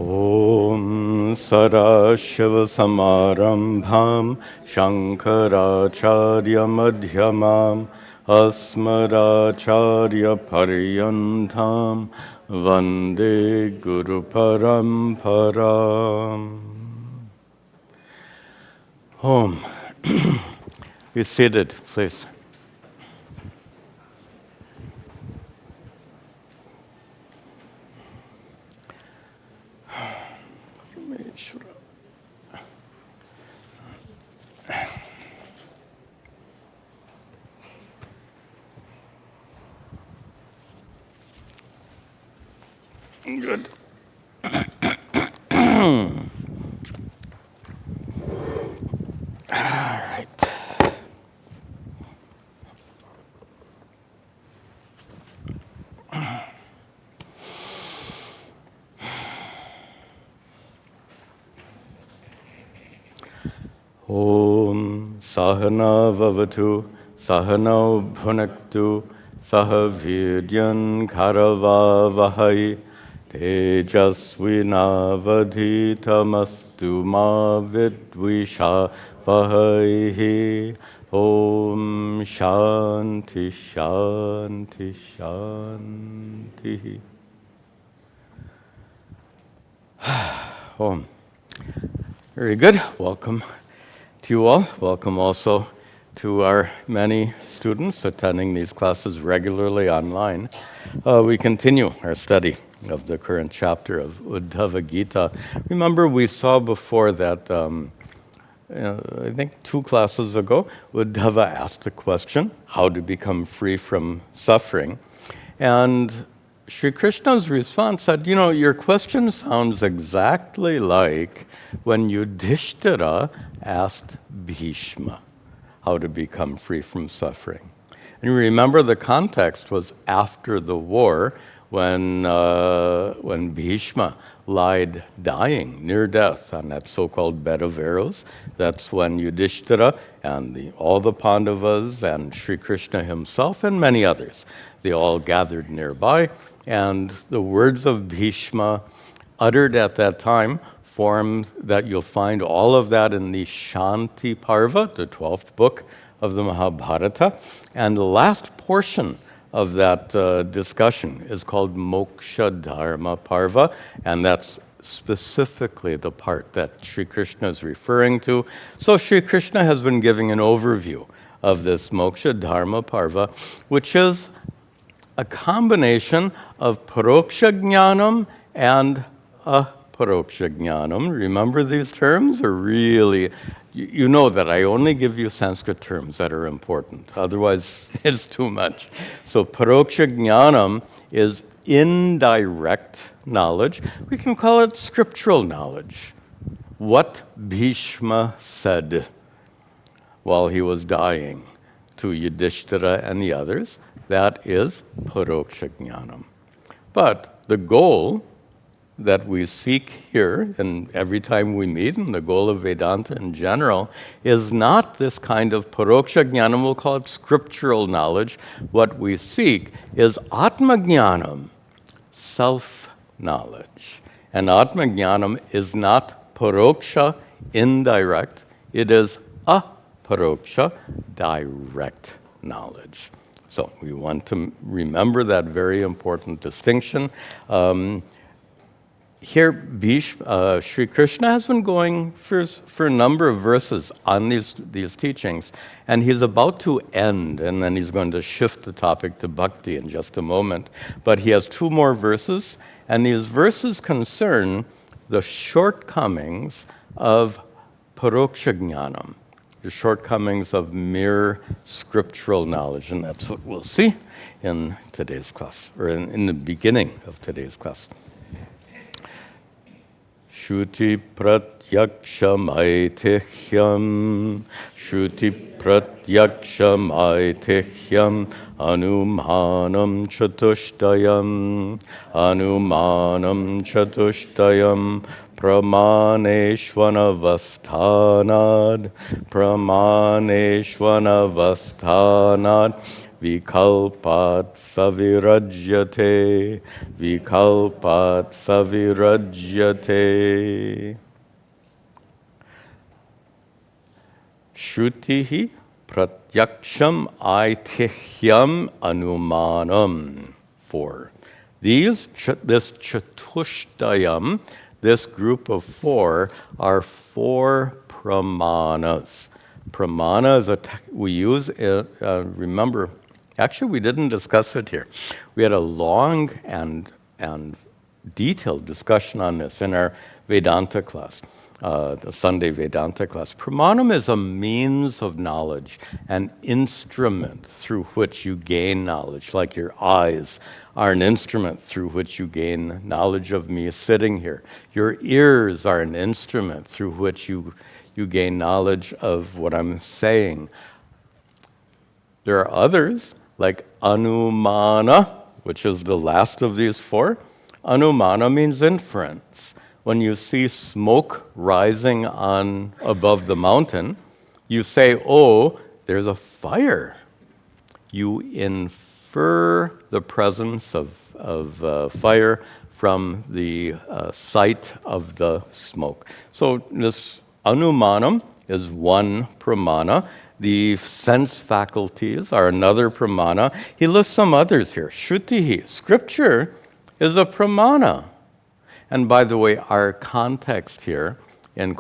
Om Sadashiva Samarambham Shankaracharya Madhyamam Asmadacharya Paryantam Vande Guru Paramparam. Om. Be seated, please. Good. All right. Om Sahana Vavatu Sahano Bhunaktu Sahavidyan Karavavahai Tejasvinavadhitamastu ma vidvisha vahaihi. Om Shanti Shanti Shanti. Om. Very good. Welcome to you all. Welcome also to our many students attending these classes regularly online. We continue our study of the current chapter of Uddhava Gita. Remember, we saw before that, I think 2 classes ago, Uddhava asked a question, how to become free from suffering. And Sri Krishna's response said, your question sounds exactly like when Yudhishthira asked Bhishma how to become free from suffering. And you remember the context was after the war when Bhishma lied dying, near death, on that so-called bed of arrows. That's when Yudhishthira and all the Pandavas and Sri Krishna himself and many others, they all gathered nearby. And the words of Bhishma uttered at that time form that you'll find all of that in the Shanti Parva, the 12th book of the Mahabharata. And the last portion of that discussion is called Moksha Dharma Parva, and that's specifically the part that Sri Krishna is referring to. So Sri Krishna has been giving an overview of this Moksha Dharma Parva, which is a combination of Paroksha Jnanam and Aparoksha Jnanam. Remember these terms are really, you know that I only give you Sanskrit terms that are important. Otherwise, it's too much. So Paroksha Jnanam is indirect knowledge. We can call it scriptural knowledge. What Bhishma said while he was dying to Yudhishthira and the others, that is Paroksha Jnanam. But the goal that we seek here, and every time we meet, and the goal of Vedanta in general, is not this kind of Paroksha Jnanam, we'll call it scriptural knowledge. What we seek is Atma Jnanam, self-knowledge. And Atma Jnanam is not Paroksha, indirect, it is Aparoksha, direct knowledge. So we want to remember that very important distinction. Here, Sri Krishna has been going for a number of verses on these teachings, and he's about to end, and then he's going to shift the topic to bhakti in just a moment. But he has 2 more verses, and these verses concern the shortcomings of Paroksha Jnanam, the shortcomings of mere scriptural knowledge, and that's what we'll see in today's class, or in the beginning of today's class. Shruti pratyabhijnanam pratyakshamaityam. Shruti pratyakshamaityam. Anumanam chatushtayam. Anumanam chatushtayam. Pramaneshvanavasthanad. Pramaneshvanavasthanad. Vikalpat savirajyate. Vikalpat savirajyate. Shrutihi pratyaksham aitihyam anumanam. 4. This chatushtayam, this group of 4, are 4 pramanas. Pramana is we use it, remember, actually we didn't discuss it here. We had a long and detailed discussion on this in our Vedanta class. The Sunday Vedanta class. Pramanam is a means of knowledge, an instrument through which you gain knowledge, like your eyes are an instrument through which you gain knowledge of me sitting here. Your ears are an instrument through which you gain knowledge of what I'm saying. There are others, like anumana, which is the last of these 4. Anumana means inference. When you see smoke rising on above the mountain, you say, oh, there's a fire. You infer the presence of fire from the sight of the smoke. So this anumanam is one pramana. The sense faculties are another pramana. He lists some others here. Shrutihi, scripture is a pramana. And by the way, our context here in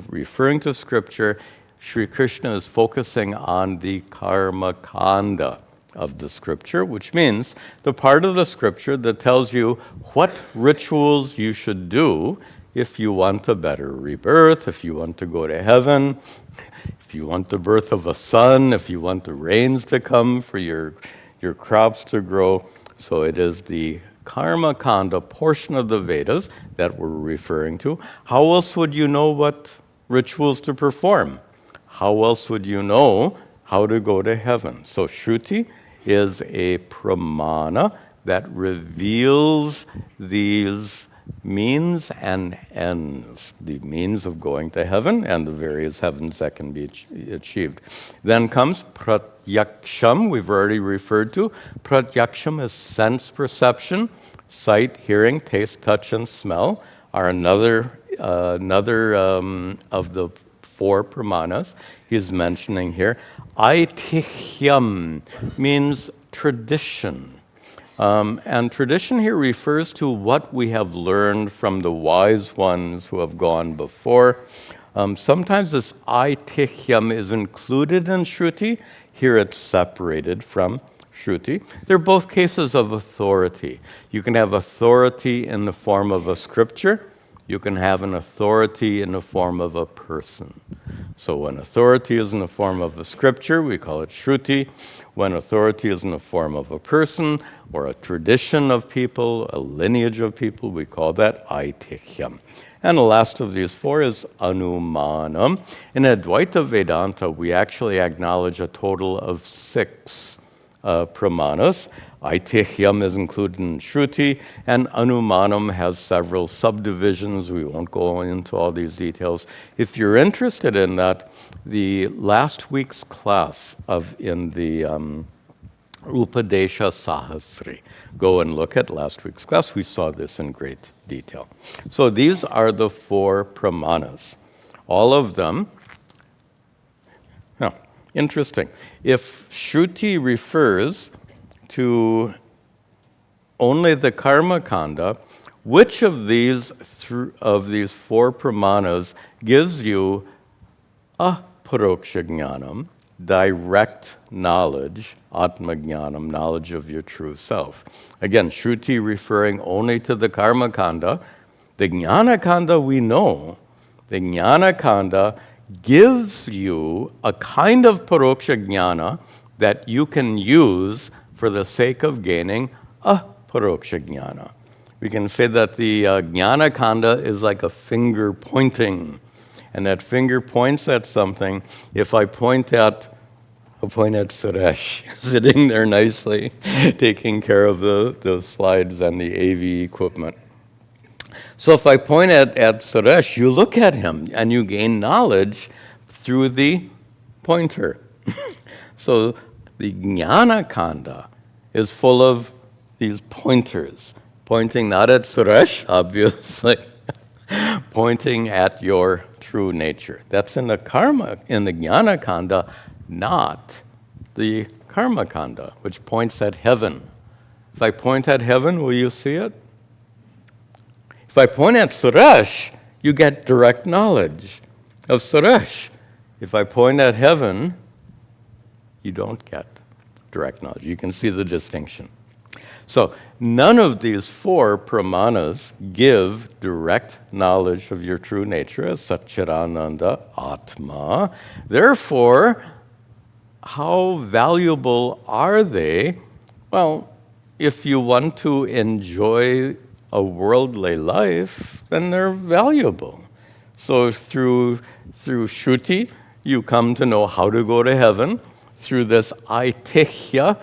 referring to scripture, Sri Krishna is focusing on the karma kanda of the scripture, which means the part of the scripture that tells you what rituals you should do if you want a better rebirth, if you want to go to heaven, if you want the birth of a son, if you want the rains to come for your crops to grow. So it is the karma kanda portion of the Vedas that we're referring to. How else would you know what rituals to perform? How else would you know how to go to heaven? So Shruti is a pramana that reveals these means and ends, the means of going to heaven and the various heavens that can be achieved. Then comes pratyaksham, we've already referred to. Pratyaksham is sense perception. Sight, hearing, taste, touch, and smell are another of the 4 pramanas he's mentioning here. Aitihyam means tradition. And tradition here refers to what we have learned from the wise ones who have gone before. Sometimes this aitihyam is included in Shruti. Here it's separated from Shruti. They're both cases of authority. You can have authority in the form of a scripture. You can have an authority in the form of a person. So when authority is in the form of a scripture, we call it Shruti. When authority is in the form of a person or a tradition of people, a lineage of people, we call that aitihyam. And the last of these 4 is anumanam. In Advaita Vedanta, we actually acknowledge a total of 6 pramanas. Aitihyam is included in Shruti, and anumanam has several subdivisions. We won't go into all these details. If you're interested in that, the last week's class in the Upadesha Sahasri, go and look at last week's class. We saw this in great detail. So these are the 4 pramanas. All of them. Now, interesting. If Shruti refers to only the karma kanda, which of these 4 pramanas gives you a paroksha jnanam, direct knowledge, atma jnanam, knowledge of your true self? Again, Shruti referring only to the karma kanda. The jnana kanda we know. The jnana kanda gives you a kind of paroksha jnana that you can use for the sake of gaining a paroksha jnana. We can say that the jnana kanda is like a finger pointing, and that finger points at something. If I'll point at Suresh, sitting there nicely, taking care of the slides and the AV equipment. So if I point at Suresh, you look at him and you gain knowledge through the pointer. So the jnana kanda is full of these pointers, pointing not at Suresh, obviously, pointing at your true nature. That's in the jnana kanda, not the karma kanda, which points at heaven. If I point at heaven, will you see it? If I point at Suresh, you get direct knowledge of Suresh. If I point at heaven, you don't get direct knowledge. You can see the distinction. So none of these four pramanas give direct knowledge of your true nature as Satchidananda Atma. Therefore, how valuable are they? Well, if you want to enjoy a worldly life, then they're valuable. So through Shruti, you come to know how to go to heaven. Through this aitihya,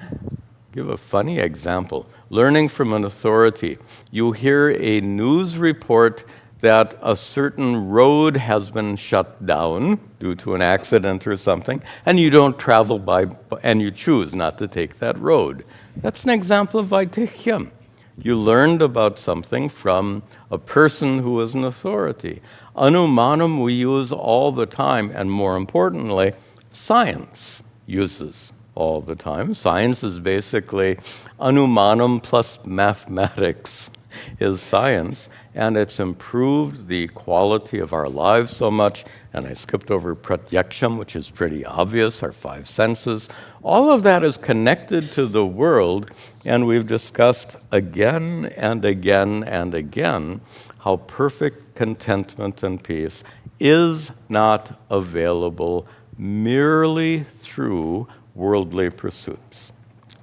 give a funny example. Learning from an authority, you hear a news report that a certain road has been shut down due to an accident or something, and you don't travel by, and you choose not to take that road. That's an example of aitihya. You learned about something from a person who is an authority. Anumanam we use all the time, and more importantly, science uses all the time. Science is basically anumanam plus mathematics is science, and it's improved the quality of our lives so much. And I skipped over pratyaksham, which is pretty obvious, our five senses. All of that is connected to the world, and we've discussed again and again and again how perfect contentment and peace is not available merely through worldly pursuits.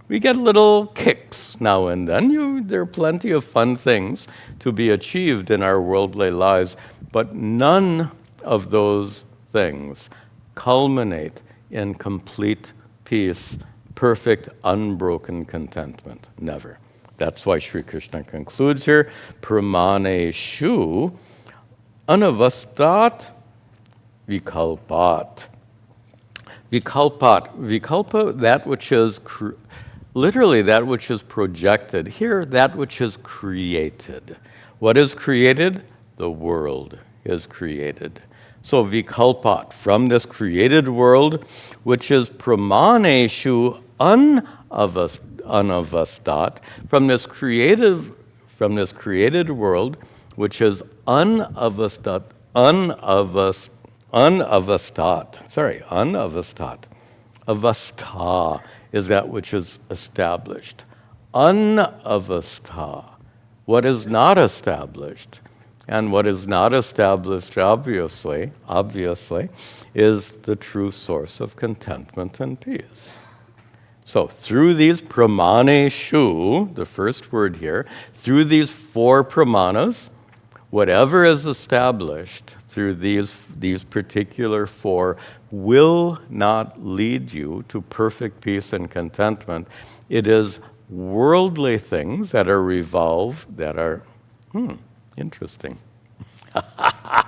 We get little kicks now and then. There are plenty of fun things to be achieved in our worldly lives, but none of those things culminate in complete peace, perfect, unbroken contentment. Never. That's why Sri Krishna concludes here, pramaneshu anavastat vikalpat. Vikalpa, that which is literally that which is projected. Here, that which is created. What is created? The world is created. So vikalpat, from this created world, which is pramaneshu anavastat, from this created world, which is unavastat. Avastha is that which is established. Unavastha, what is not established. And what is not established, obviously, is the true source of contentment and peace. So through these pramaneshu, the first word here, through these four pramanas, whatever is established through these particular four will not lead you to perfect peace and contentment. It is worldly things that are revolved, that are, interesting. I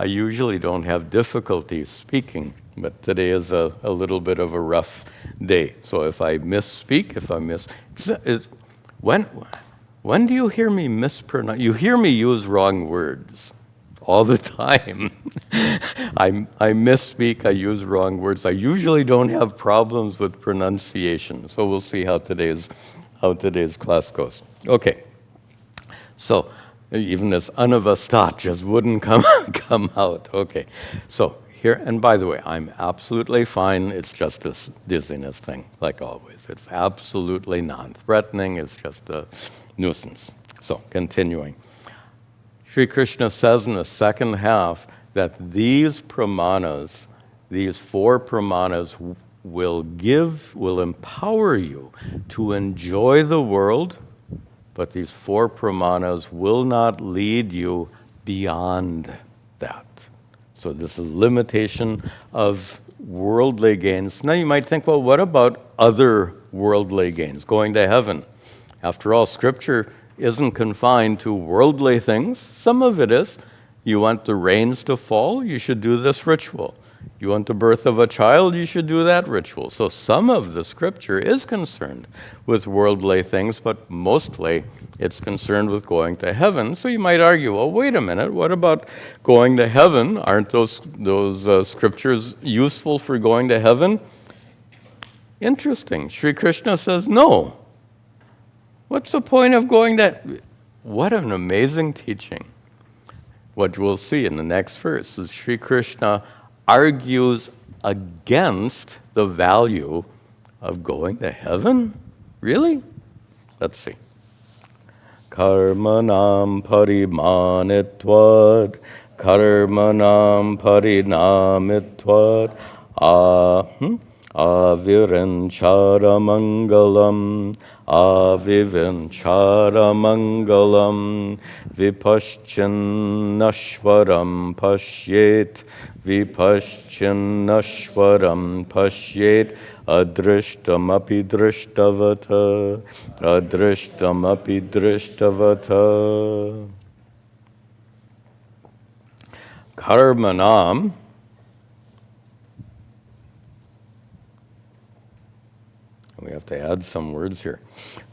usually don't have difficulty speaking, but today is a little bit of a rough day. So if I misspeak, when do you hear me mispronounce? You hear me use wrong words all the time. I misspeak, I use wrong words. I usually don't have problems with pronunciation, so we'll see how today's class goes. Okay, so even this anavastat just wouldn't come out. Okay, so here, and by the way, I'm absolutely fine. It's just this dizziness thing, like always. It's absolutely non-threatening. It's just a nuisance. So, continuing. Sri Krishna says in the second half that these pramanas, these four pramanas, will empower you to enjoy the world but these 4 pramanas will not lead you beyond that. So this is limitation of worldly gains. Now you might think, well, what about other worldly gains, going to heaven? After all, Scripture isn't confined to worldly things. Some of it is. You want the rains to fall, you should do this ritual. You want the birth of a child, you should do that ritual. So some of the Scripture is concerned with worldly things, but mostly it's concerned with going to heaven. So you might argue, well, wait a minute, what about going to heaven? Aren't those Scriptures useful for going to heaven? Interesting. Sri Krishna says no. What's the point of going there? What an amazing teaching. What we'll see in the next verse is Sri Krishna argues against the value of going to heaven? Really? Let's see. Karmanam parimanitvad, karmanam parinamitvad, aviranchara mangalam, avivanchara mangalam, vipaschannashwaram pashyet, vipaschannashwaram pashyet, adrishtamapi drishtavata, adrishtamapi drishtavata. Karmanam, we have to add some words here.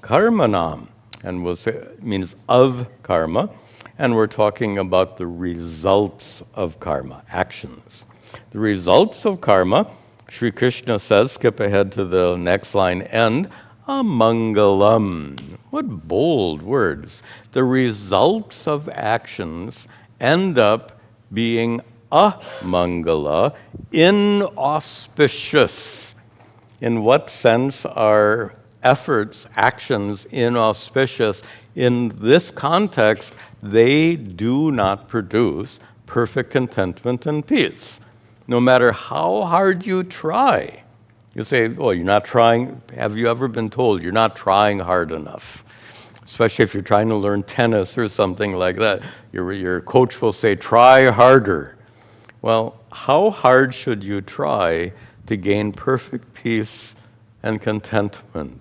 Karmanam, and we'll say means of karma, and we're talking about the results of karma, actions. The results of karma, Sri Krishna says, skip ahead to the next line, end, amangalam. What bold words. The results of actions end up being amangala, inauspicious. In what sense are efforts, actions inauspicious? In this context, they do not produce perfect contentment and peace. No matter how hard you try. You say, well, you're not trying. Have you ever been told you're not trying hard enough? Especially if you're trying to learn tennis or something like that. Your coach will say, try harder. Well, how hard should you try to gain perfect peace and contentment?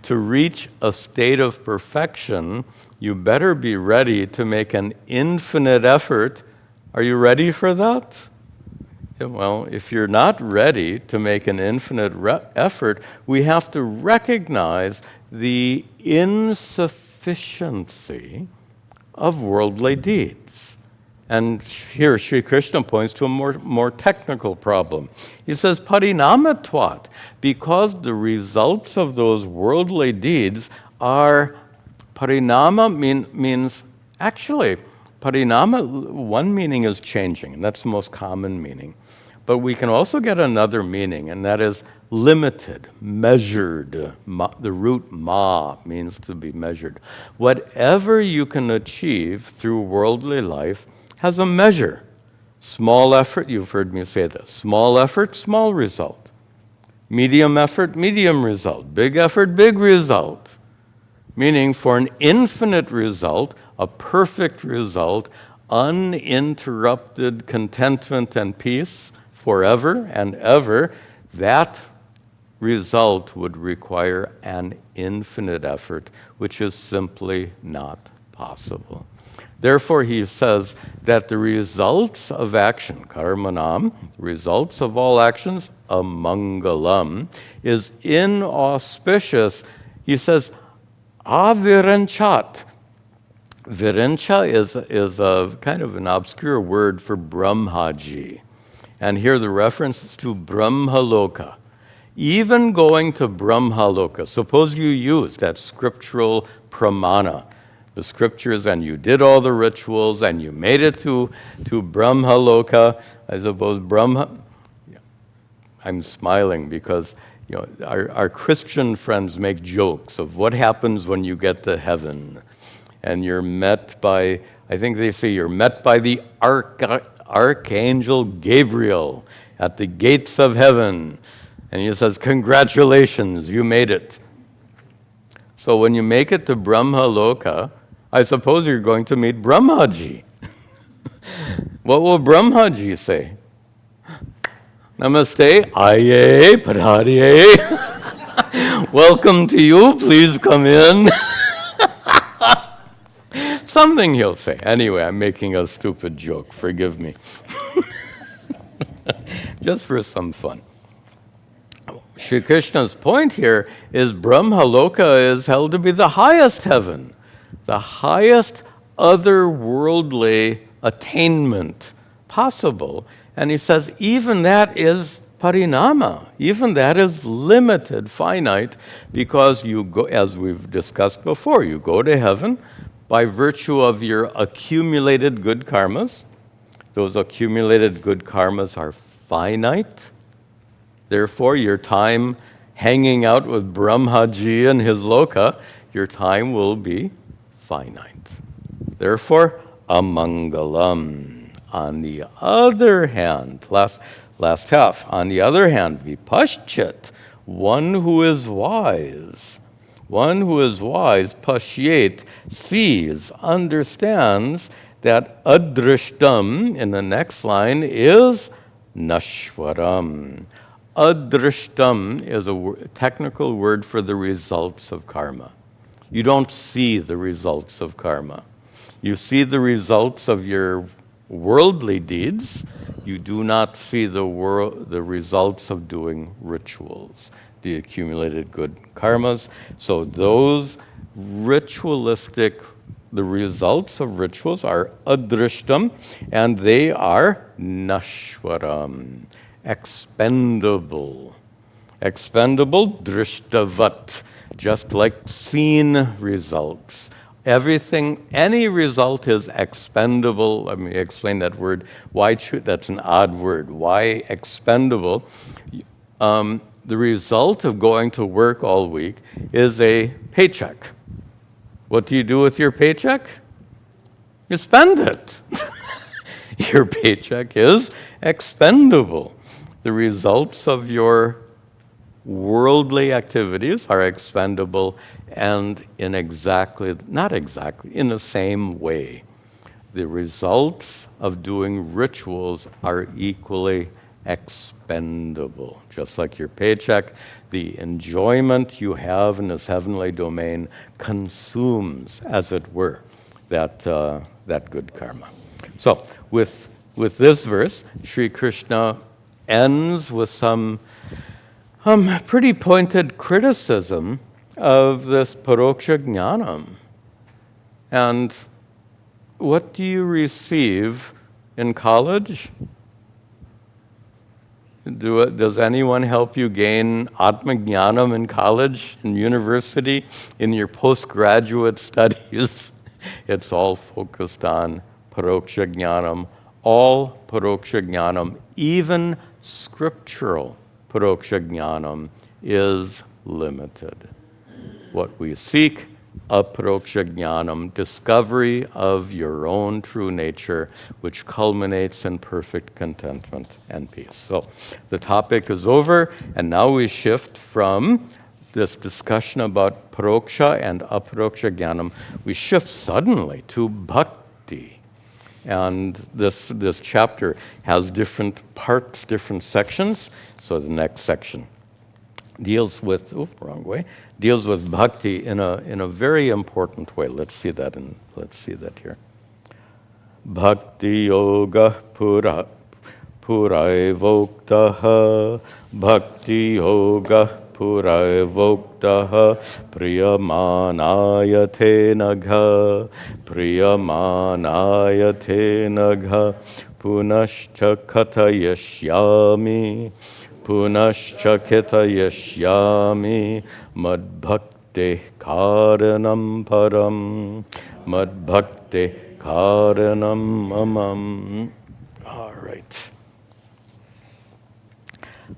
To reach a state of perfection, you better be ready to make an infinite effort. Are you ready for that? Yeah, well, if you're not ready to make an infinite effort, we have to recognize the insufficiency of worldly deeds. And here Sri Krishna points to a more technical problem. He says, parinamatvat, because the results of those worldly deeds are, parinama means, actually, parinama, one meaning is changing, and that's the most common meaning. But we can also get another meaning, and that is limited, measured. The root ma means to be measured. Whatever you can achieve through worldly life has a measure. Small effort, you've heard me say this. Small effort, small result. Medium effort, medium result. Big effort, big result. Meaning for an infinite result, a perfect result, uninterrupted contentment and peace forever and ever, that result would require an infinite effort, which is simply not possible. Therefore, he says that the results of action, karmanam, results of all actions, amangalam, is inauspicious. He says, aviranchat. Virincha is a kind of an obscure word for Brahmaji. And here the reference is to Brahmaloka. Even going to Brahmaloka, suppose you use that scriptural pramana, the scriptures, and you did all the rituals, and you made it to Brahmaloka. I suppose I'm smiling because our Christian friends make jokes of what happens when you get to heaven, and you're met by, I think they say you're met by the Archangel Gabriel at the gates of heaven, and he says, congratulations, you made it. So when you make it to Brahma Loka, I suppose you're going to meet Brahmaji. What will Brahmaji say? Namaste, aye, padhariye. Welcome to you, please come in. Something he'll say. Anyway, I'm making a stupid joke, forgive me. Just for some fun. Sri Krishna's point here is Brahmaloka is held to be the highest heaven, the highest otherworldly attainment possible. And he says even that is parinama, even that is limited, finite, because you go, as we've discussed before, you go to heaven by virtue of your accumulated good karmas. Those accumulated good karmas are finite. Therefore, your time hanging out with Brahmaji and his loka, your time will be finite. Therefore, amangalam. On the other hand, last half, on the other hand, vipaschit, one who is wise, pashyet, sees, understands that adrishtam, in the next line, is nashwaram. Adrishtam is a technical word for the results of karma. You don't see the results of karma. You see the results of your worldly deeds. You do not see the results of doing rituals, the accumulated good karmas. So those ritualistic, the results of rituals are adrishtam, and they are nashwaram. Expendable, drishtavat, just like seen results. Everything, any result is expendable. Let me explain that word. That's an odd word. Why expendable? The result of going to work all week is a paycheck. What do you do with your paycheck? You spend it. Your paycheck is expendable. The results of your worldly activities are expendable, and in the same way. The results of doing rituals are equally expendable. Just like your paycheck, the enjoyment you have in this heavenly domain consumes, as it were, that good karma. So, with this verse, Sri Krishna ends with some pretty pointed criticism of this paroksha jnanam. And what do you receive in college? Does anyone help you gain atma jnanam in college, in university, in your postgraduate studies? It's all focused on paroksha jnanam, all paroksha jnanam, even scriptural paroksha jnanam is limited. What we seek, aparoksha jnanam, discovery of your own true nature, which culminates in perfect contentment and peace. So the topic is over, and now we shift from this discussion about paroksha and aparoksha jnanam, we shift suddenly to bhakti. And this chapter has different parts, different sections. So the next section deals with bhakti in a very important way. Let's see that here. Bhakti yoga puraivoktaha, bhakti yoga puraivoktaha, priyamanayate nagha, punascha katayashyami, madbhakti karanam param, madbhakti karanam mamam. All right.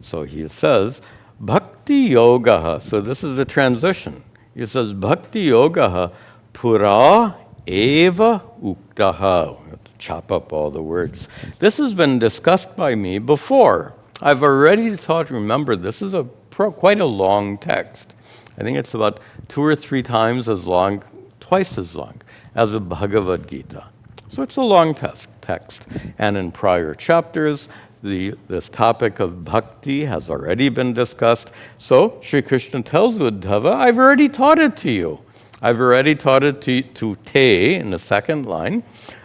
So he says, bhakti yoga. So this is a transition. He says, bhakti yoga pura eva uktaha. We have to chop up all the words. This has been discussed by me before. I've already taught, remember, this is a quite a long text. I think it's about 2 or 3 times as long, twice as long as the Bhagavad Gita. So it's a long text. And in prior chapters, this topic of bhakti has already been discussed. So Sri Krishna tells Uddhava, I've already taught it to you. I've already taught it to te in the second line.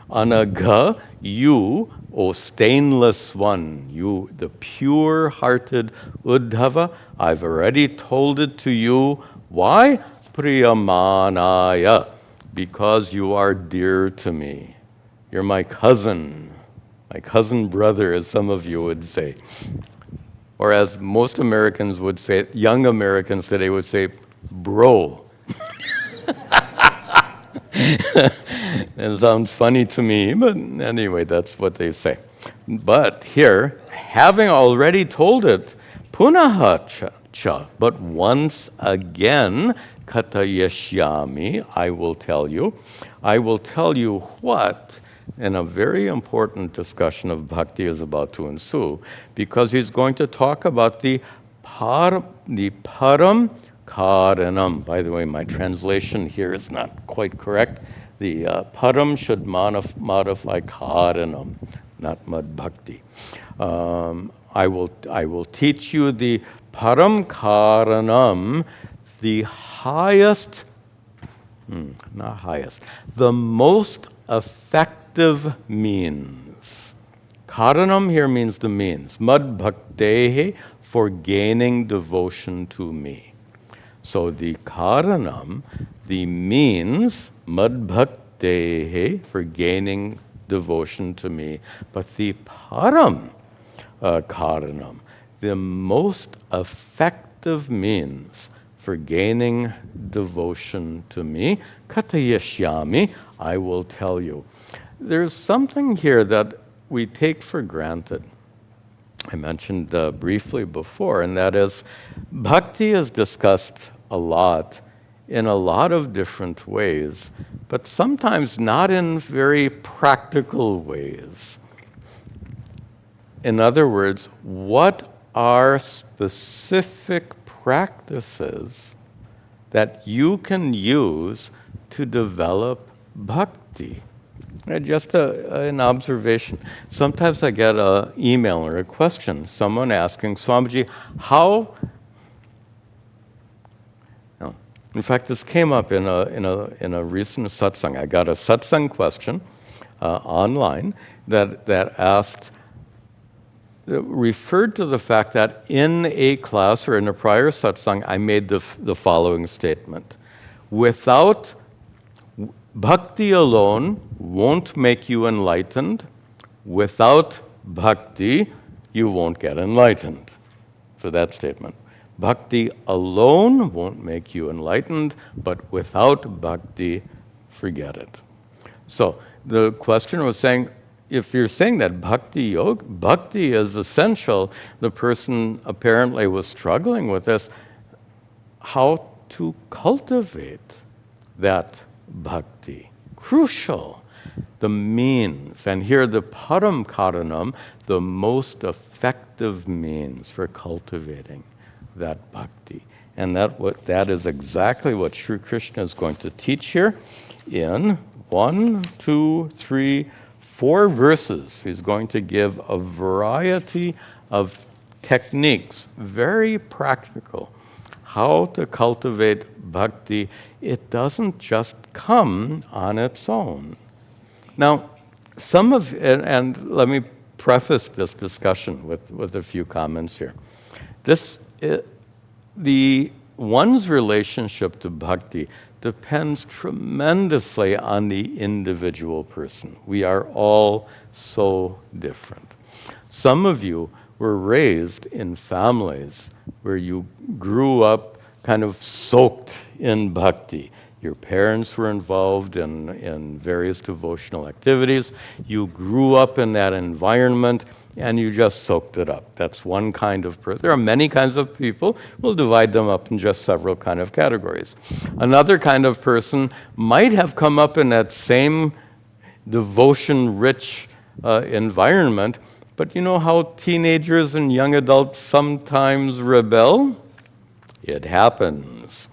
Anaga, you, O stainless one, you, the pure-hearted Uddhava, I've already told it to you. Why? Priyamanaya, because you are dear to me. You're my cousin brother, as some of you would say. Or as most Americans would say, young Americans today would say, bro. It sounds funny to me, but anyway, that's what they say. But here, having already told it, punaha cha, but once again, katayashyami, I will tell you. I will tell you what, and a very important discussion of bhakti is about to ensue, because he's going to talk about the param karanam. By the way, my translation here is not quite correct. The param should modify karanam, not mad bhakti. I will teach you the param karanam, the highest, not highest, the most effective means. Karanam here means the means. Mad bhaktehe, for gaining devotion to me. So the karanam, the means, mad bhaktehe, for gaining devotion to me. But the param karanam, the most effective means for gaining devotion to me, katayashyami, I will tell you. There's something here that we take for granted. I mentioned briefly before, and that is bhakti is discussed a lot in a lot of different ways, but sometimes not in very practical ways. In other words, what are specific practices that you can use to develop bhakti? Just an observation. Sometimes I get an email or a question, someone asking, Swamiji, how... No. In fact, this came up in a recent satsang. I got a satsang question online that asked, referred to the fact that in a class or in a prior satsang, I made the following statement. Without bhakti alone won't make you enlightened. Without bhakti, you won't get enlightened. So that statement. Bhakti alone won't make you enlightened, but without bhakti, forget it. So the question was saying, if you're saying that bhakti is essential, the person apparently was struggling with this, how to cultivate that bhakti. Crucial. The means, and here the param karanam, the most effective means for cultivating that bhakti. And that is exactly what Sri Krishna is going to teach here in 1, 2, 3, 4 verses. He's going to give a variety of techniques, very practical, how to cultivate bhakti. It doesn't just come on its own. Now, and let me preface this discussion with a few comments here. One's relationship to bhakti depends tremendously on the individual person. We are all so different. Some of you were raised in families where you grew up kind of soaked in bhakti. Your parents were involved in various devotional activities. You grew up in that environment and you just soaked it up. That's one kind of person. There are many kinds of people. We'll divide them up in just several kind of categories. Another kind of person might have come up in that same devotion-rich environment, but you know how teenagers and young adults sometimes rebel? It happens.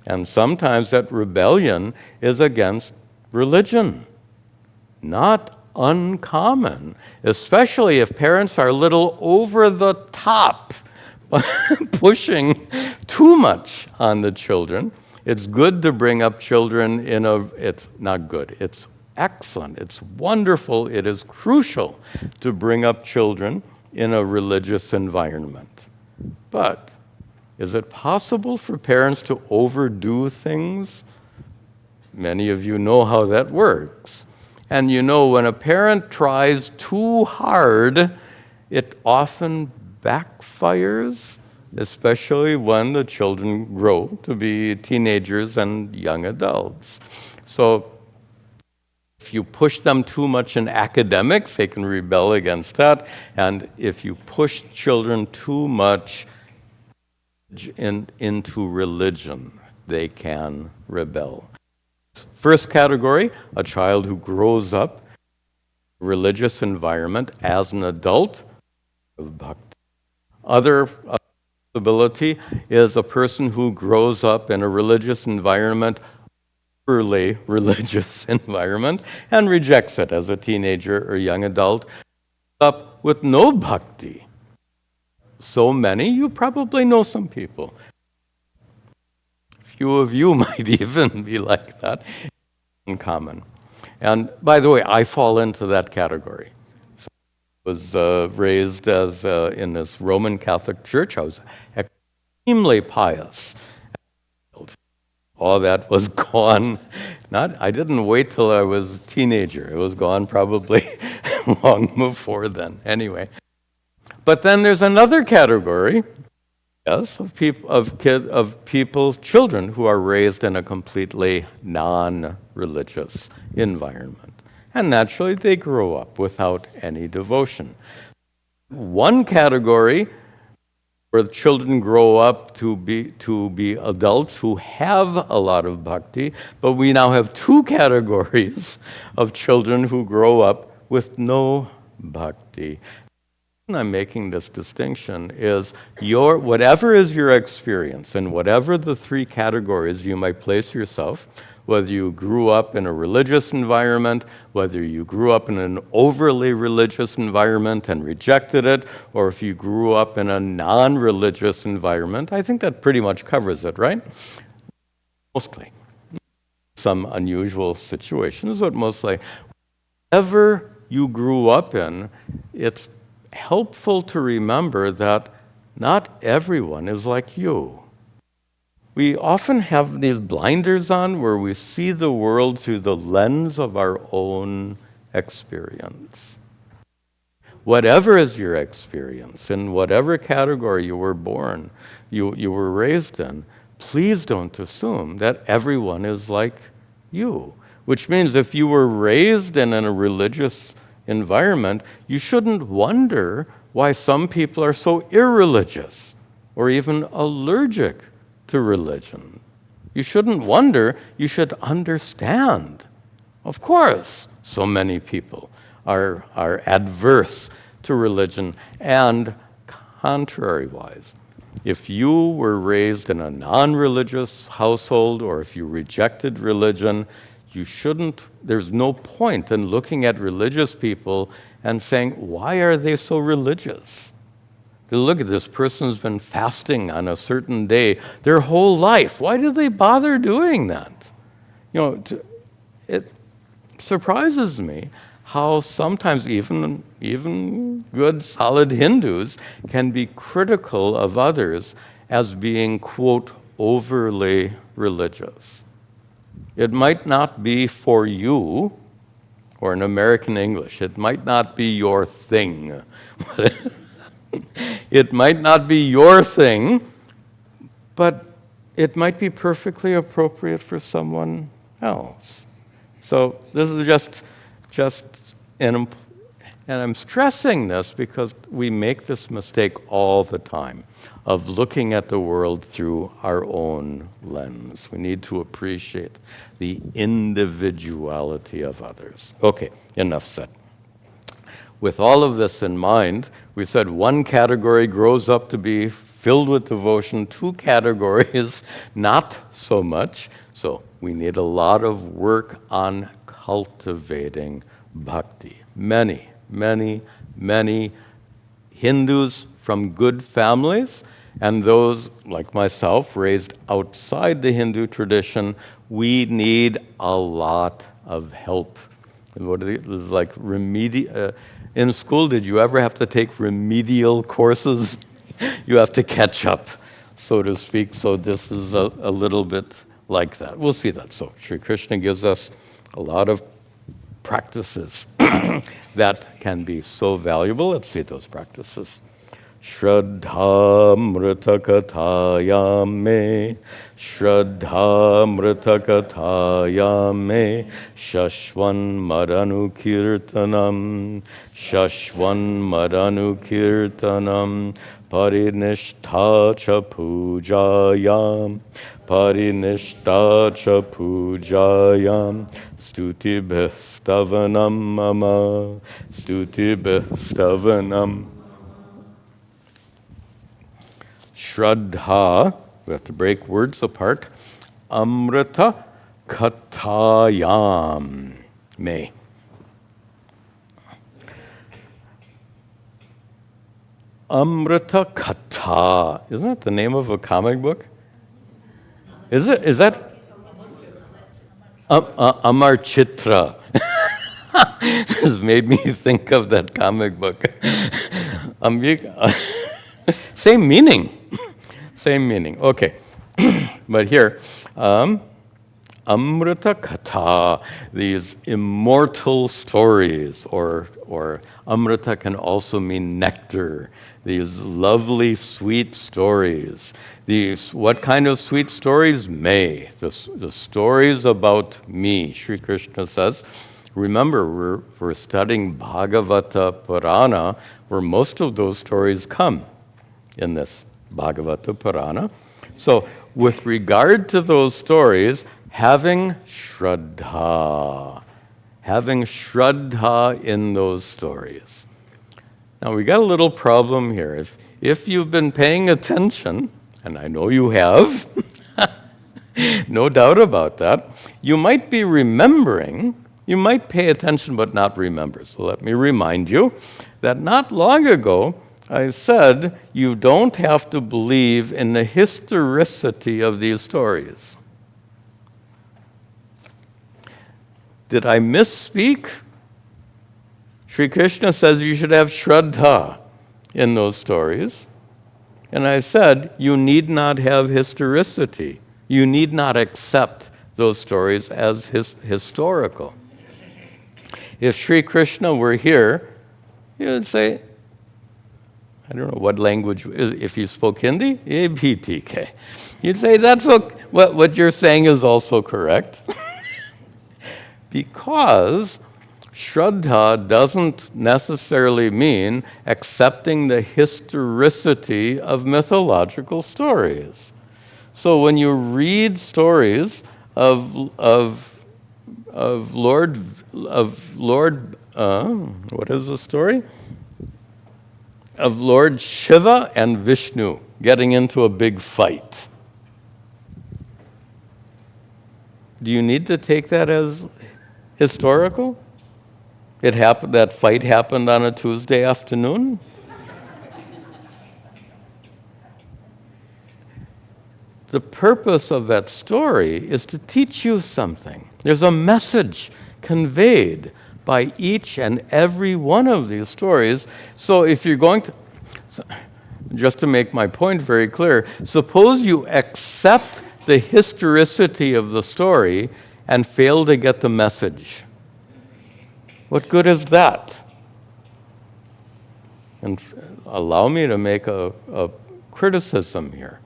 And sometimes that rebellion is against religion. Not uncommon, especially if parents are a little over the top, pushing too much on the children. It's good to bring up children it's not good, it's excellent, it's wonderful, it is crucial to bring up children in a religious environment. But is it possible for parents to overdo things? Many of you know how that works. And you know, when a parent tries too hard, it often backfires, especially when the children grow to be teenagers and young adults. So if you push them too much in academics, they can rebel against that. And if you push children too much into religion, they can rebel. First category, a child who grows up in a religious environment as an adult of bhakti. Other possibility is a person who grows up in a religious environment, early religious environment, and rejects it as a teenager or young adult, up with no bhakti. So many, you probably know some people. Few of you might even be like that. Uncommon. And by the way, I fall into that category. So I was raised as in this Roman Catholic church. I was extremely pious. All that was gone. I didn't wait till I was a teenager. It was gone probably long before then. Anyway. But then there's another category. Yes, of people, children who are raised in a completely non-religious environment. And naturally, they grow up without any devotion. One category where children grow up to be adults who have a lot of bhakti, but we now have two categories of children who grow up with no bhakti. I'm making this distinction is whatever is your experience and whatever the three categories you might place yourself, whether you grew up in a religious environment, whether you grew up in an overly religious environment and rejected it, or if you grew up in a non-religious environment, I think that pretty much covers it, right? Mostly. Some unusual situations, but mostly. Whatever you grew up in, it's helpful to remember that not everyone is like you. We often have these blinders on where we see the world through the lens of our own experience. Whatever is your experience, in whatever category you were born, you were raised in, please don't assume that everyone is like you. Which means if you were raised in a religious environment, you shouldn't wonder why some people are so irreligious or even allergic to religion. You shouldn't wonder, you should understand. Of course, so many people are adverse to religion, and contrary-wise. If you were raised in a non-religious household or if you rejected religion, there's no point in looking at religious people and saying, why are they so religious? Look at this person's been fasting on a certain day their whole life. Why do they bother doing that? It surprises me how sometimes even good, solid Hindus can be critical of others as being, quote, overly religious. It might not be for you, or in American English, it might not be your thing. It might not be your thing, but it might be perfectly appropriate for someone else. So this is and I'm stressing this because we make this mistake all the time of looking at the world through our own lens. We need to appreciate the individuality of others. Okay, enough said. With all of this in mind, we said one category grows up to be filled with devotion. Two categories, not so much. So we need a lot of work on cultivating bhakti. Many, many, many Hindus from good families and those like myself raised outside the Hindu tradition, we need a lot of help. And what it was like in school, did you ever have to take remedial courses? You have to catch up, so to speak. So this is a little bit like that. We'll see that. So Sri Krishna gives us a lot of practices that can be so valuable. Let's see those practices. Shraddha mrita kathayam me, Shraddha mrita kathayam me, Shashvan madanu kirtanam, Shashvan madanu kirtanam, Parinishta cha pujayam, Parinishta cha pujayam, Stutibh stavanam mama, Stutibh stavanam. Shraddha, we have to break words apart. Amrita kathayam me. Amrita Katha. Isn't that the name of a comic book? Is it? Is that? Amar Chitra. This made me think of that comic book. Same meaning. Same meaning. Okay. But here, Amrita Katha, these immortal stories, or Amrita can also mean nectar, these lovely, sweet stories. What kind of sweet stories? May. The stories about me, Sri Krishna says. Remember, we're studying Bhagavata Purana, where most of those stories come in this Bhagavata Purana. So, with regard to those stories, having Shraddha in those stories. Now, we got a little problem here. If you've been paying attention, and I know you have, no doubt about that, you might be remembering, you might pay attention but not remember. So let me remind you that not long ago, I said you don't have to believe in the historicity of these stories. Did I misspeak? Sri Krishna says you should have Shraddha in those stories. And I said you need not have historicity. You need not accept those stories as historical. If Sri Krishna were here, he would say, I don't know what language, if you spoke Hindi, ABTK. You'd say, that's okay. What you're saying is also correct. Because Shraddha doesn't necessarily mean accepting the historicity of mythological stories. So when you read stories of Lord, what is the story? Of Lord Shiva and Vishnu getting into a big fight. Do you need to take that as historical? That fight happened on a Tuesday afternoon? The purpose of that story is to teach you something. There's a message conveyed by each and every one of these stories. So if you're going to, just to make my point very clear, suppose you accept the historicity of the story and fail to get the message. What good is that? And allow me to make a criticism here.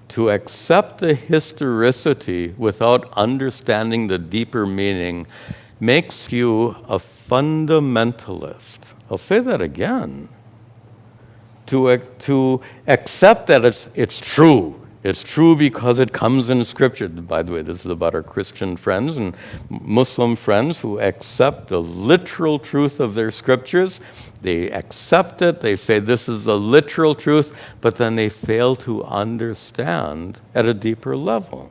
To accept the historicity without understanding the deeper meaning makes you a fundamentalist. I'll say that again. To accept that it's true, It's true because it comes in Scripture. By the way, this is about our Christian friends and Muslim friends who accept the literal truth of their Scriptures. They accept it, they say this is the literal truth, but then they fail to understand at a deeper level.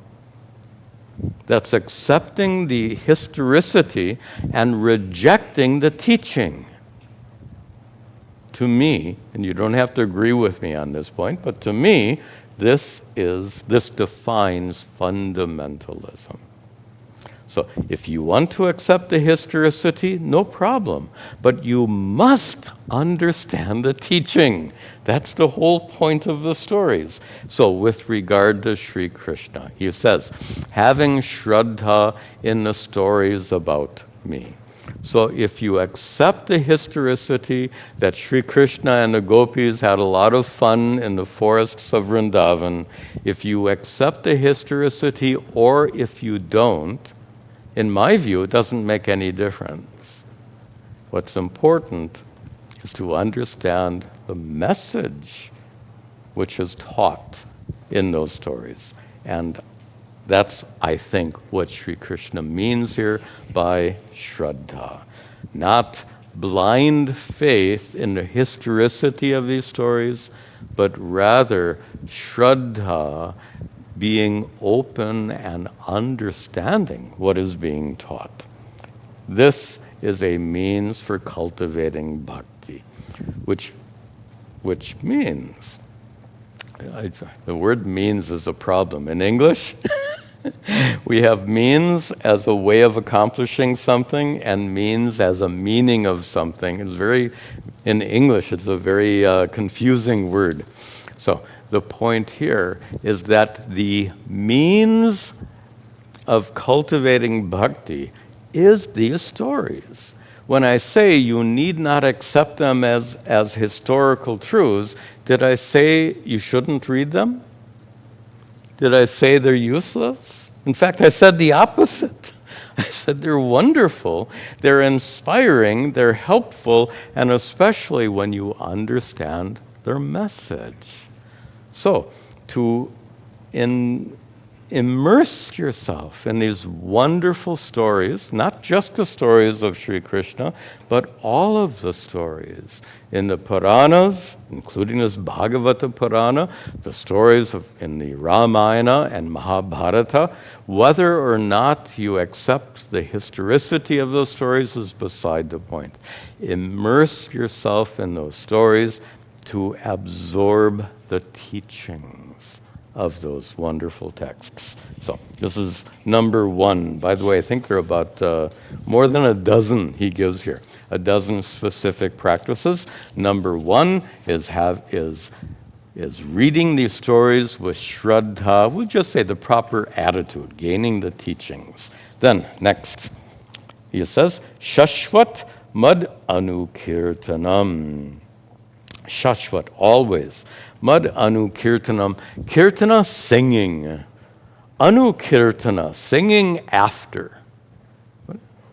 That's accepting the historicity and rejecting the teaching. To me, and you don't have to agree with me on this point, but to me, this defines fundamentalism. So if you want to accept the historicity, no problem. But you must understand the teaching. That's the whole point of the stories. So with regard to Sri Krishna, he says, having Shraddha in the stories about me. So if you accept the historicity that Sri Krishna and the gopis had a lot of fun in the forests of Vrindavan, if you accept the historicity or if you don't, in my view, it doesn't make any difference. What's important is to understand the message which is taught in those stories. And that's, I think, what Sri Krishna means here by Shraddha. Not blind faith in the historicity of these stories, but rather Shraddha, being open and understanding what is being taught. This is a means for cultivating bhakti, which means, the word means is a problem. In English, we have means as a way of accomplishing something and means as a meaning of something. In English, it's a very confusing word. So the point here is that the means of cultivating bhakti is these stories. When I say you need not accept them as historical truths, did I say you shouldn't read them? Did I say they're useless? In fact, I said the opposite. I said they're wonderful, they're inspiring, they're helpful, and especially when you understand their message. So, to immerse yourself in these wonderful stories, not just the stories of Sri Krishna, but all of the stories in the Puranas, including this Bhagavata Purana, the stories in the Ramayana and Mahabharata. Whether or not you accept the historicity of those stories is beside the point. Immerse yourself in those stories to absorb the teachings of those wonderful texts. So this is number one. By the way, I think there are about more than a dozen he gives here, a dozen specific practices. Number one is reading these stories with Shraddha. We'll just say the proper attitude, gaining the teachings. Then next, he says, Shashvat mad anukirtanam. Shashvat, always. Mad anukirtanam. Kirtana, singing. Anukirtana, singing after.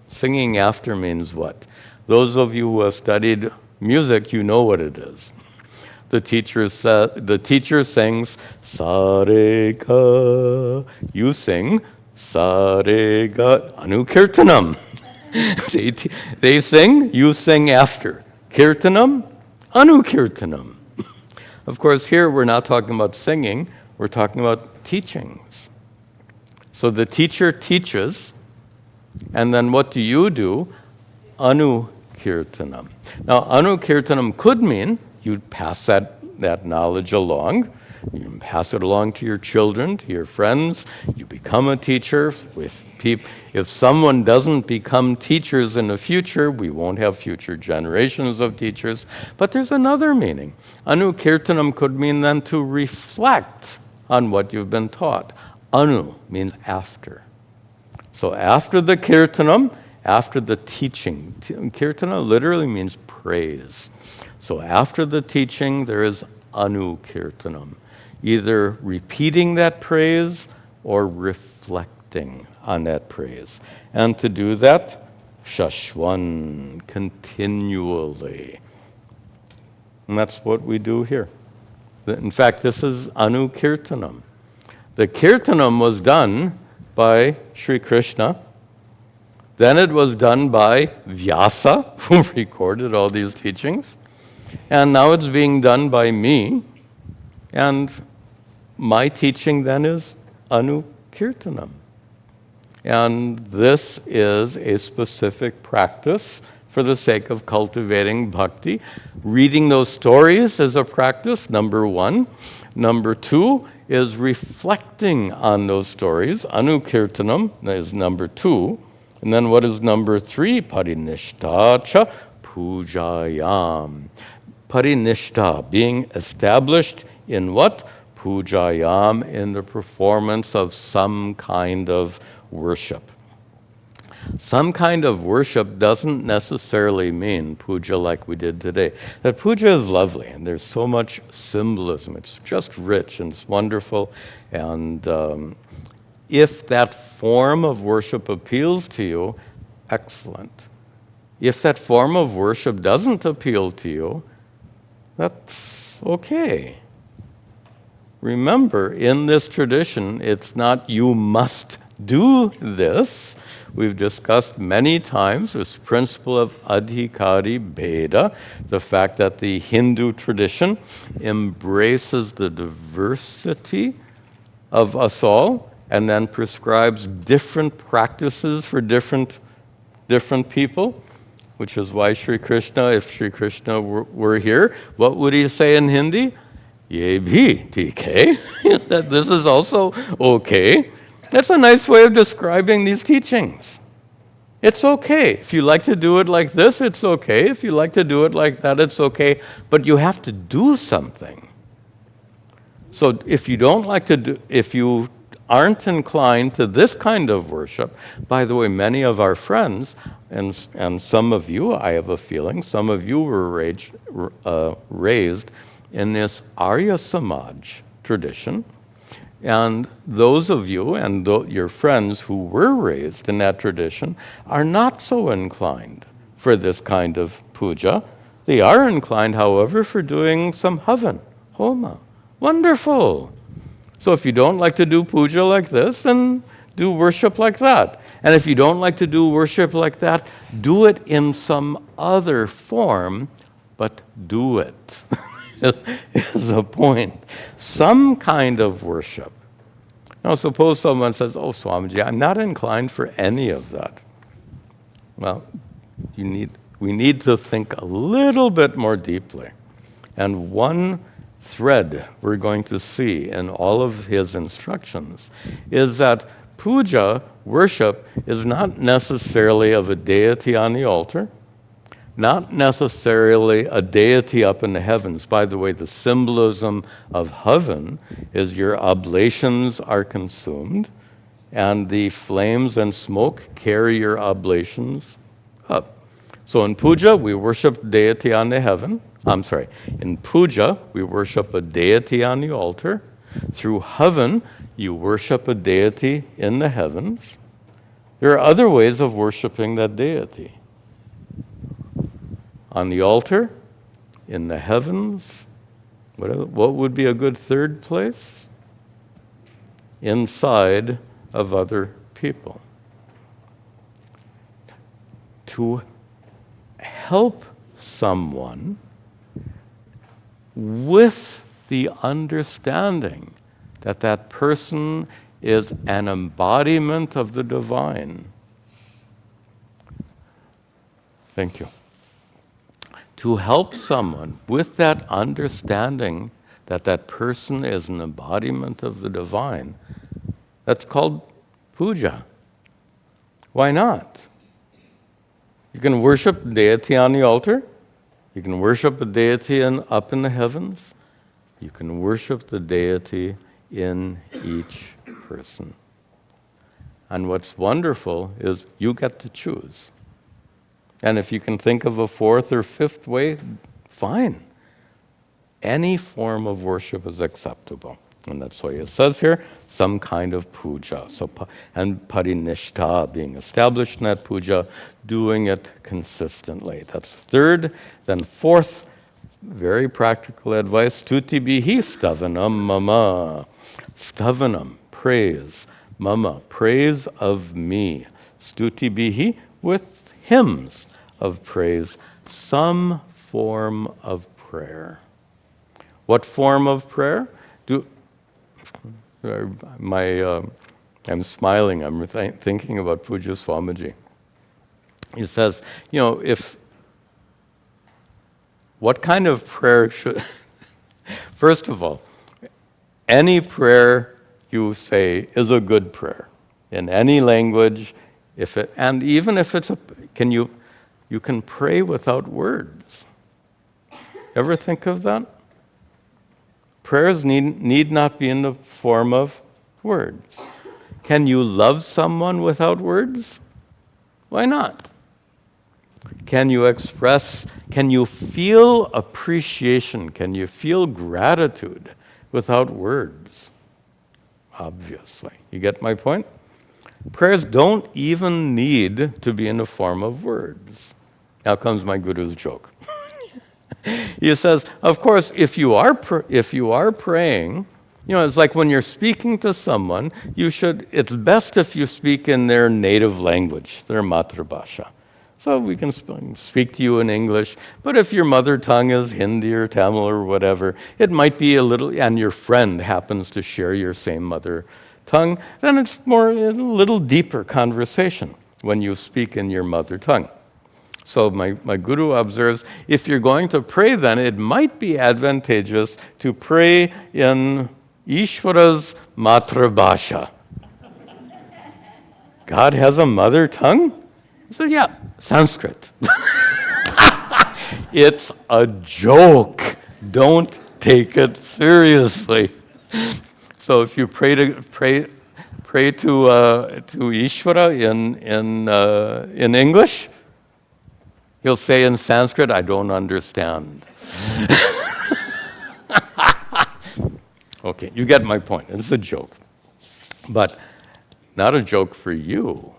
Singing after means what? Those of you who have studied music, you know what it is. The teacher sings sa re ga. You sing sa re ga. Anukirtanam. They sing, you sing after. Kirtanam, anukirtanam. Of course, here we're not talking about singing, we're talking about teachings. So the teacher teaches, and then what do you do? Anukirtanam. Now, anukirtanam could mean you pass that knowledge along. You can pass it along to your children, to your friends. You become a teacher. If someone doesn't become teachers in the future, we won't have future generations of teachers. But there's another meaning. Anukirtanam could mean then to reflect on what you've been taught. Anu means after. So after the kirtanam, after the teaching. Kirtana literally means praise. So after the teaching, there is anukirtanam. Either repeating that praise or reflecting on that praise. And to do that, shashwan, continually. And that's what we do here. In fact, this is anukirtanam. The kirtanam was done by Sri Krishna. Then it was done by Vyasa, who recorded all these teachings. And now it's being done by me. And my teaching then is Anukirtanam. And this is a specific practice for the sake of cultivating bhakti. Reading those stories is a practice, number one. Number two is reflecting on those stories. Anukirtanam is number two. And then what is number three? Parinishta cha pujayam. Parinishta, being established in what? Pujayam, in the performance of some kind of worship. Some kind of worship doesn't necessarily mean puja like we did today. That puja is lovely, and there's so much symbolism. It's just rich, and it's wonderful. And if that form of worship appeals to you, excellent. If that form of worship doesn't appeal to you, that's okay. Remember, in this tradition, it's not you must do this. We've discussed many times this principle of adhikari bheda, the fact that the Hindu tradition embraces the diversity of us all and then prescribes different practices for different people, which is why Sri Krishna, if Sri Krishna were here, what would he say in Hindi? Ye bhi TK. That this is also okay. That's a nice way of describing these teachings. It's okay. If you like to do it like this, it's okay. If you like to do it like that, it's okay. But you have to do something. So if you don't like to do, if you aren't inclined to this kind of worship, by the way, many of our friends, and some of you, I have a feeling, some of you were raised in this Arya Samaj tradition. And those of you and your friends who were raised in that tradition are not so inclined for this kind of puja. They are inclined, however, for doing some havan, homa. Wonderful. So if you don't like to do puja like this, then do worship like that. And if you don't like to do worship like that, do it in some other form, but do it. Is a point. Some kind of worship. Now, suppose someone says, "Oh, Swamiji, I'm not inclined for any of that." Well, we need to think a little bit more deeply. And one thread we're going to see in all of his instructions is that puja, worship, is not necessarily of a deity on the altar, not necessarily a deity up in the heavens. By the way, the symbolism of heaven is your oblations are consumed, and the flames and smoke carry your oblations up. So in puja, we worship deity on the heaven. In puja, we worship a deity on the altar. Through heaven, you worship a deity in the heavens. There are other ways of worshiping that deity. On the altar, in the heavens, what would be a good third place? Inside of other people. To help someone with the understanding that that person is an embodiment of the divine. Thank you. To help someone with that understanding that that person is an embodiment of the divine, that's called puja. Why not? You can worship deity on the altar. You can worship a deity up in the heavens. You can worship the deity in each person. And what's wonderful is you get to choose. And if you can think of a fourth or fifth way, fine. Any form of worship is acceptable. And that's why it says here, some kind of puja. And parinishta, being established in that puja, doing it consistently. That's third. Then fourth, very practical advice, stuti bihi stavanam mama. Stavanam, praise. Mama, praise of me. Stuti bihi, with hymns of praise. Some form of prayer. What form of prayer? I'm smiling. I'm thinking about Puja Swamiji. He says, what kind of prayer should... First of all, any prayer you say is a good prayer in any language. And even if it's you can pray without words. Ever think of that? Prayers need not be in the form of words. Can you love someone without words? Why not? Can you feel appreciation? Can you feel gratitude without words? Obviously. You get my point? Prayers don't even need to be in the form of words. Now comes my guru's joke. He says, of course, if you are praying, it's like when you're speaking to someone, it's best if you speak in their native language, their matrabhasha. So we can speak to you in English, but if your mother tongue is Hindi or Tamil or whatever, it might be a little, and your friend happens to share your same mother tongue, then it's a little deeper conversation when you speak in your mother tongue. So my guru observes, if you're going to pray then, it might be advantageous to pray in Ishvara's matrabhasha. God has a mother tongue? He said, yeah, Sanskrit. It's a joke. Don't take it seriously. So if you pray to Ishvara in English, he'll say in Sanskrit, I don't understand. Okay, you get my point. It's a joke. But not a joke for you.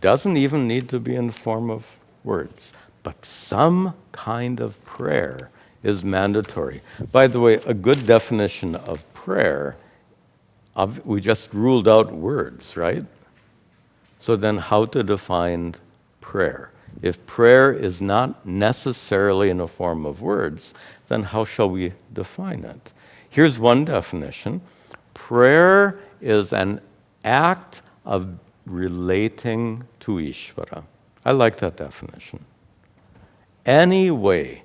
Doesn't even need to be in the form of words. But some kind of prayer is mandatory. By the way, a good definition of prayer, we just ruled out words, right? So then how to define prayer? If prayer is not necessarily in the form of words, then how shall we define it? Here's one definition. Prayer is an act of relating to Ishvara. I like that definition. Any way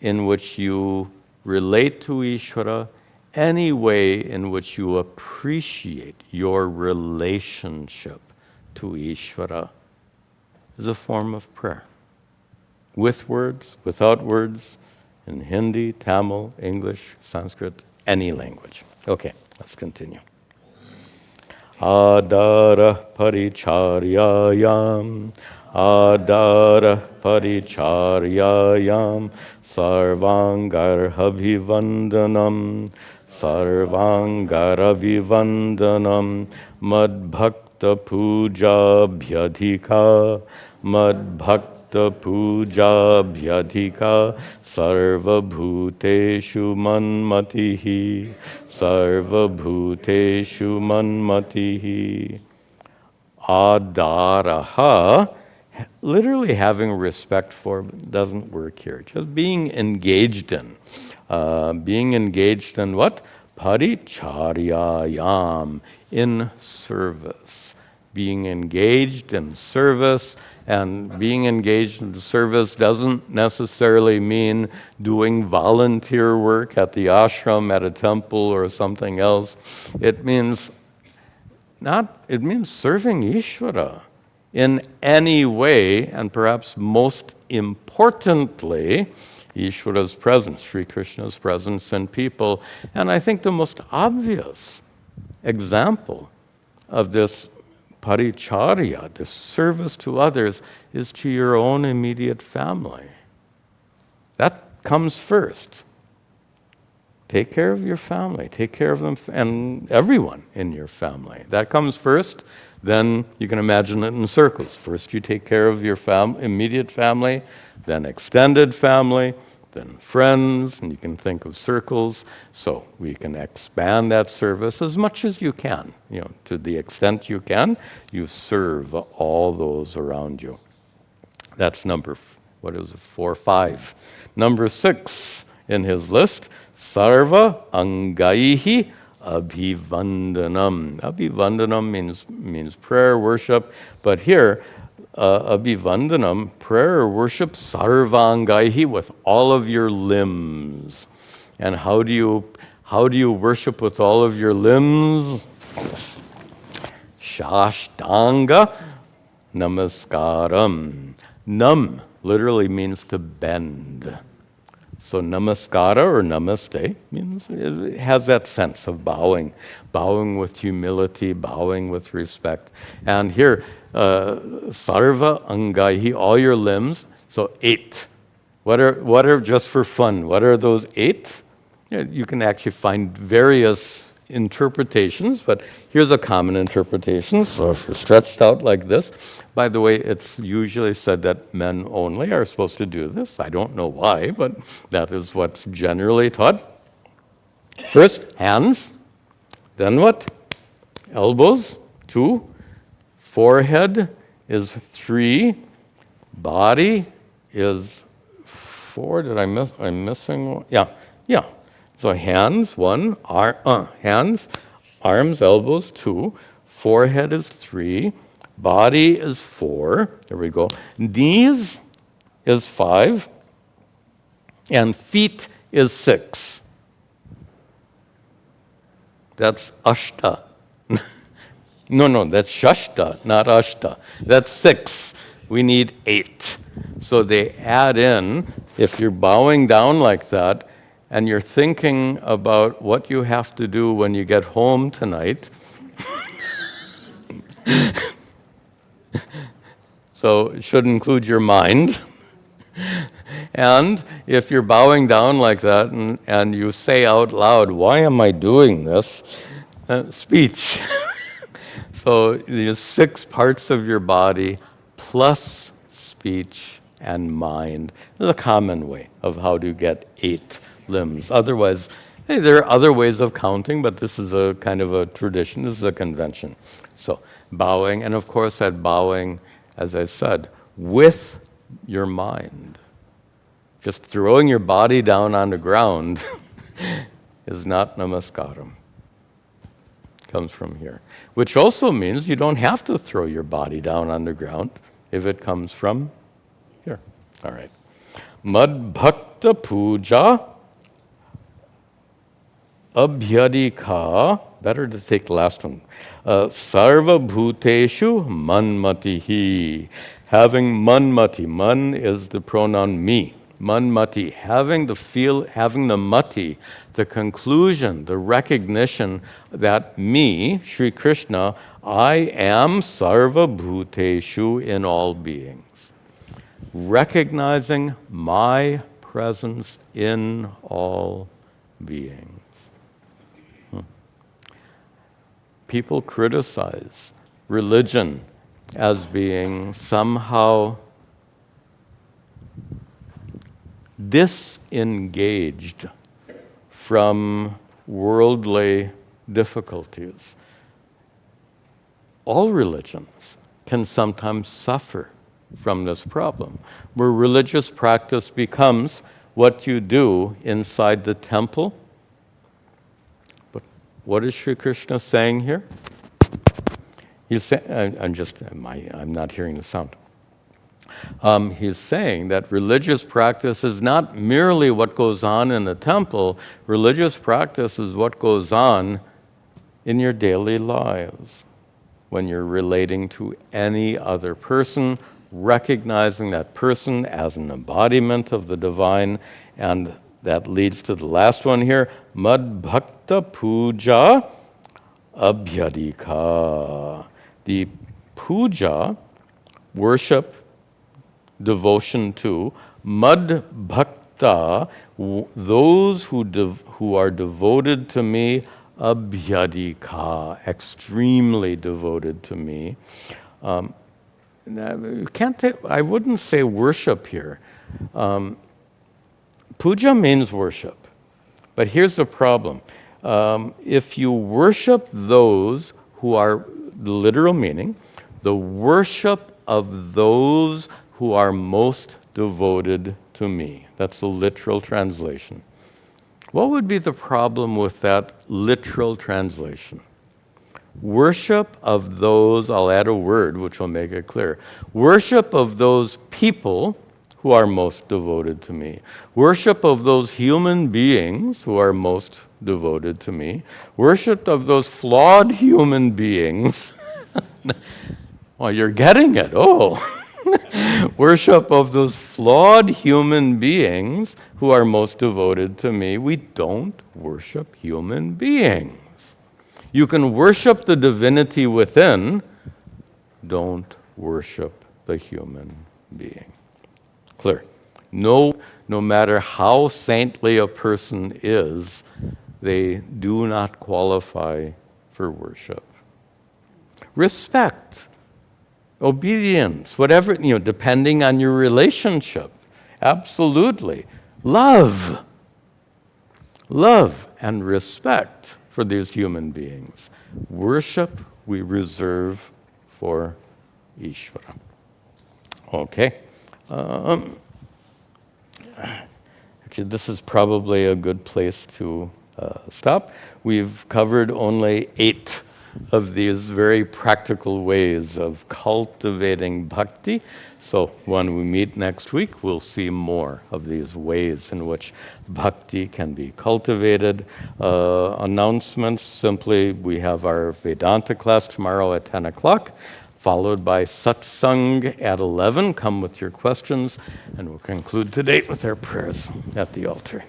in which you relate to Ishvara, any way in which you appreciate your relationship to Ishvara is a form of prayer. With words, without words, in Hindi, Tamil, English, Sanskrit, any language. Okay, let's continue. Adara paricharyayam, sarvangarabhivandanam, madbhakta puja bhyadhika, sarvabhuteshu manmatihi. Adaraha, literally having respect for, doesn't work here. Just being engaged in. Being engaged in what? Paricharyayam, in service. Being engaged in service, and being engaged in service doesn't necessarily mean doing volunteer work at the ashram, at a temple, or something else. It means serving Ishvara in any way, and perhaps most importantly, Ishvara's presence, Sri Krishna's presence in people. And I think the most obvious example of this paricharya, this service to others, is to your own immediate family. That comes first. Take care of your family. Take care of them and everyone in your family. That comes first. Then you can imagine it in circles. First you take care of your immediate family, then extended family, then friends, and you can think of circles. So we can expand that service as much as you can. To the extent you can, you serve all those around you. That's number, 4, 5. Number 6 in his list, sarva angaihi abhivandanam. Abhivandanam means prayer, worship, but here, abhivandanam, prayer or worship, sarvangaihi, with all of your limbs. And how do you worship with all of your limbs? Shashtanga namaskaram. Nam literally means to bend. So namaskara or namaste means it has that sense of bowing with humility, bowing with respect. And here, sarva angaihi, all your limbs. So 8. What are just for fun? What are those 8? You can actually find various interpretations, but here's a common interpretation. So if you're stretched out like this, by the way, it's usually said that men only are supposed to do this. I don't know why, but that is what's generally taught. First, hands. Then what? Elbows, 2. Forehead is 3. Body is 4. Did I miss? I'm missing one. Yeah. So hands, 1. Hands, arms, elbows, 2. Forehead is 3. Body is 4. There we go. Knees is 5. And feet is 6. That's ashta. No, that's shashta, not ashta. That's 6. We need 8. So they add in, if you're bowing down like that, and you're thinking about what you have to do when you get home tonight. So it should include your mind. And if you're bowing down like that and you say out loud, why am I doing this? Speech. So these 6 parts of your body plus speech and mind is a common way of how to get 8 limbs. Otherwise, there are other ways of counting, but this is a kind of a tradition. This is a convention. So bowing, and of course that bowing, as I said, with your mind. Just throwing your body down on the ground is not namaskaram. Comes from here. Which also means you don't have to throw your body down on the ground if it comes from here. All right. Mad bhakta puja abhyadika. Better to take the last one. Sarva bhuteshu manmatihi. Having manmati. Man is the pronoun me. Manmati, having the mati, the conclusion, the recognition that me, Sri Krishna, I am sarva bhuteshu, in all beings. Recognizing my presence in all beings. People criticize religion as being somehow disengaged from worldly difficulties. All religions can sometimes suffer from this problem, where religious practice becomes what you do inside the temple. But what is Sri Krishna saying here? He's saying, I'm not hearing the sound. He's saying that religious practice is not merely what goes on in the temple. Religious practice is what goes on in your daily lives when you're relating to any other person, recognizing that person as an embodiment of the divine. And that leads to the last one here, Mad Bhakta Puja Abhyadika. The puja, worship, devotion to, mad bhakta, those who are devoted to me, abhyadika, extremely devoted to me. I wouldn't say worship here. Puja means worship. But here's the problem. If you worship those who are, the literal meaning, the worship of those who are most devoted to me. That's the literal translation. What would be the problem with that literal translation? Worship of those, I'll add a word which will make it clear. Worship of those people who are most devoted to me. Worship of those human beings who are most devoted to me. Worship of those flawed human beings. Well, you're getting it. Oh. Worship of those flawed human beings who are most devoted to me. We don't worship human beings. You can worship the divinity within, don't worship the human being. Clear. No matter how saintly a person is, they do not qualify for worship. Respect, obedience, whatever, depending on your relationship. Absolutely. Love and respect for these human beings. Worship we reserve for Ishvara. Okay. Actually, this is probably a good place to stop. We've covered only 8 of these very practical ways of cultivating bhakti. So when we meet next week, we'll see more of these ways in which bhakti can be cultivated. Announcements, simply, we have our Vedanta class tomorrow at 10 o'clock, followed by satsang at 11. Come with your questions, and we'll conclude today with our prayers at the altar.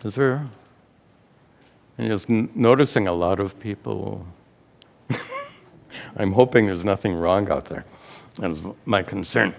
Is there? I'm just noticing a lot of people. I'm hoping there's nothing wrong out there. That's my concern.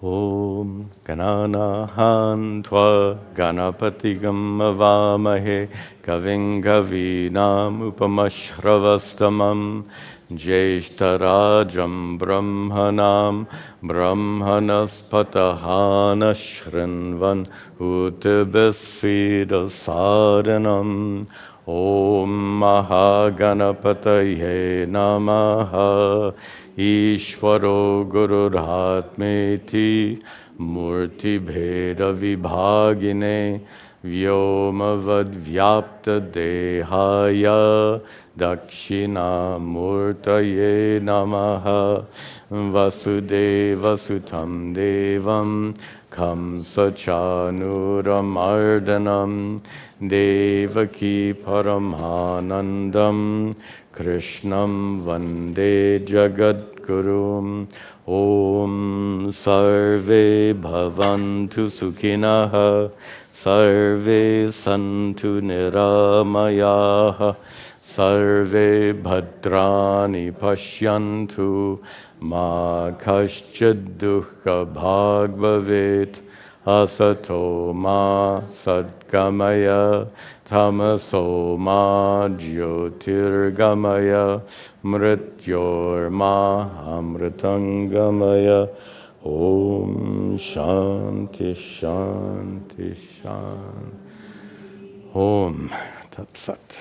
Om Gananahan Tva Ganapatigam Avamahe Kaving Kavinam Upamashravastamam Jeshtarajam Brahmanam Brahmanaspatahana Shrinvan Utibasida Saranam Om Mahaganapataye Namaha Ishvaro Gurudhatmeti Murti Bheda Vibhagine Vyomavad Vyapta Dehaya Dakshina Murtaye Namaha Vasudeva Sutam Devam Kamsachanuramardanam Devaki Paramanandam Krishnam Vande Jagadgurum Om Sarve Bhavantu Sukhinaha Sarve Santu Niramayaha Sarve Bhadrani Pashyantu Ma Kaschid Dukkha Bhag Bhavet Asato Ma Sadgamaya Tamaso Ma Jyotirgamaya Mrityor Ma Amritangamaya Om Shanti Shanti Shanti Om Tat Sat.